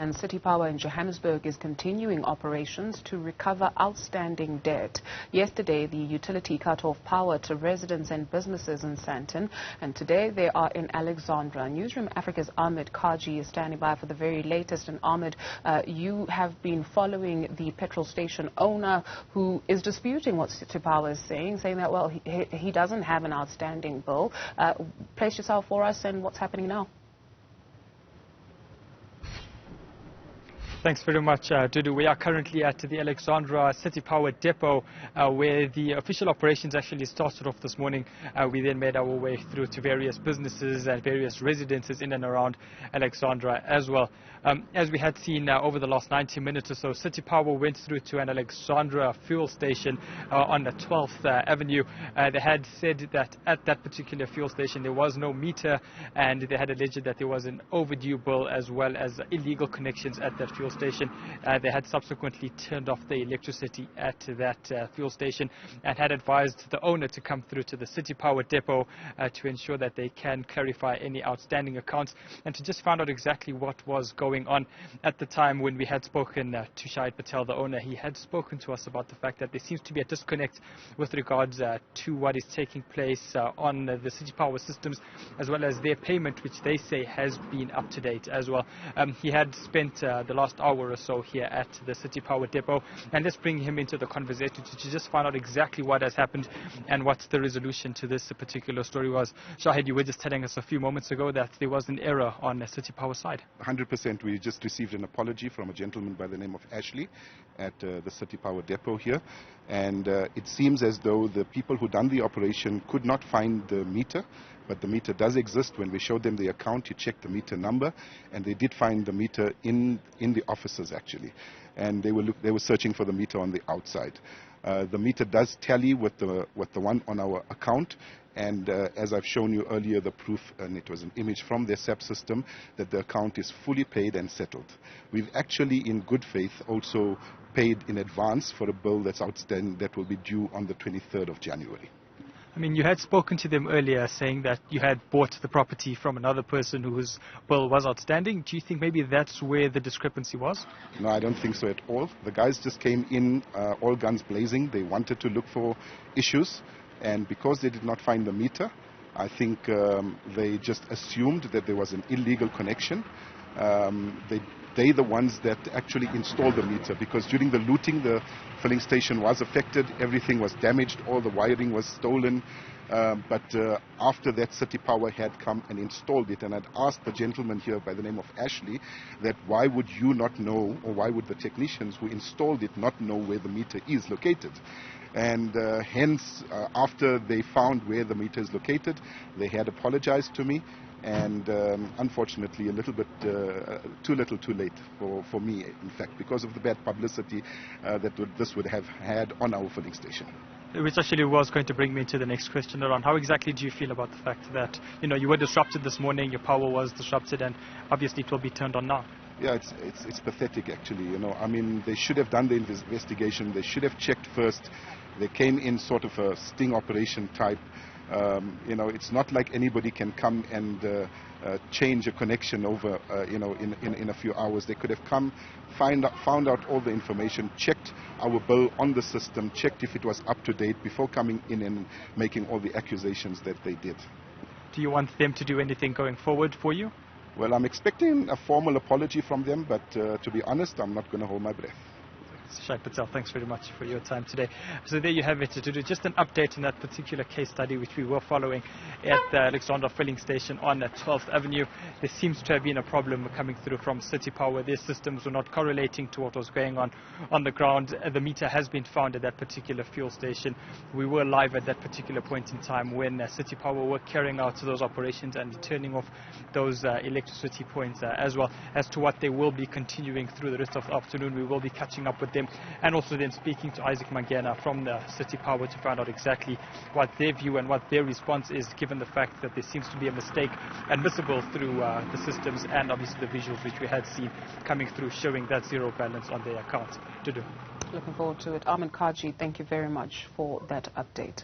And City Power in Johannesburg is continuing operations to recover outstanding debt. Yesterday, the utility cut off power to residents and businesses in Sandton, and today they are in Alexandra. Newzroom Afrika's Ahmed Kajee is standing by for the very latest. And Ahmed, you have been following the petrol station owner who is disputing what City Power is saying that, well, he doesn't have an outstanding bill. Place yourself for us and what's happening now. Thanks very much, Dudu. We are currently at the Alexandra City Power Depot, where the official operations actually started off this morning. We then made our way through to various businesses and various residences in and around Alexandra as well. As we had seen over the last 90 minutes or so, City Power went through to an Alexandra fuel station on the 12th Avenue. They had said that at that particular fuel station there was no meter, and they had alleged that there was an overdue bill as well as illegal connections at that fuel station. They had subsequently turned off the electricity at that fuel station and had advised the owner to come through to the City Power Depot to ensure that they can clarify any outstanding accounts and to just find out exactly what was going on. At the time when we had spoken to Shahid Patel, the owner, he had spoken to us about the fact that there seems to be a disconnect with regards to what is taking place on the City Power systems, as well as their payment, which they say has been up to date as well. He had spent the last hour or so here at the City Power Depot, and let's bring him into the conversation to just find out exactly what has happened and what the resolution to this particular story was. Shahid, you were just telling us a few moments ago that there was an error on the City Power side. 100%. We just received an apology from a gentleman by the name of Ashley at the City Power Depot here, and it seems as though the people who done the operation could not find the meter. But the meter does exist. When we showed them the account, you check the meter number, and they did find the meter in the offices actually, and they were searching for the meter on the outside. The meter does tally with the one on our account, and as I've shown you earlier, the proof, and it was an image from their SAP system, that the account is fully paid and settled. We've actually, in good faith, also paid in advance for a bill that's outstanding that will be due on the 23rd of January. I mean, you had spoken to them earlier saying that you had bought the property from another person whose bill was outstanding. Do you think maybe that's where the discrepancy was? No, I don't think so at all. The guys just came in all guns blazing. They wanted to look for issues, and because they did not find the meter, I think they just assumed that there was an illegal connection. They're the ones that actually installed the meter, because during the looting the filling station was affected, everything was damaged, all the wiring was stolen, but after that City Power had come and installed it, and I'd asked the gentleman here by the name of Ashley that why would you not know, or why would the technicians who installed it not know where the meter is located? And hence, after they found where the meter is located, they had apologized to me, and unfortunately a little bit too little too late for me, in fact, because of the bad publicity that this would have had on our filling station. Which actually was going to bring me to the next question around how exactly do you feel about the fact that, you know, you were disrupted this morning, your power was disrupted, and obviously it will be turned on now? Yeah, it's pathetic actually, you know. I mean, they should have done the investigation, they should have checked first. They came in sort of a sting operation type. You know, it's not like anybody can come and change a connection over, you know, in a few hours. They could have come, found out all the information, checked our bill on the system, checked if it was up to date before coming in and making all the accusations that they did. Do you want them to do anything going forward for you? Well, I'm expecting a formal apology from them, but to be honest, I'm not going to hold my breath. Shahid Patel, thanks very much for your time today. So there you have it, to do just an update on that particular case study which we were following at the Alexandra filling station on 12th Avenue. There seems to have been a problem coming through from City Power. Their systems were not correlating to what was going on the ground. The meter has been found at that particular fuel station. We were live at that particular point in time when City Power were carrying out those operations and turning off those electricity points as well. As to what they will be continuing through the rest of the afternoon, we will be catching up with them, and also then speaking to Isaac Mangena from the City Power to find out exactly what their view and what their response is, given the fact that there seems to be a mistake admissible through the systems and obviously the visuals which we had seen coming through showing that zero balance on their account. To do. Looking forward to it. Ahmed Kajee, thank you very much for that update.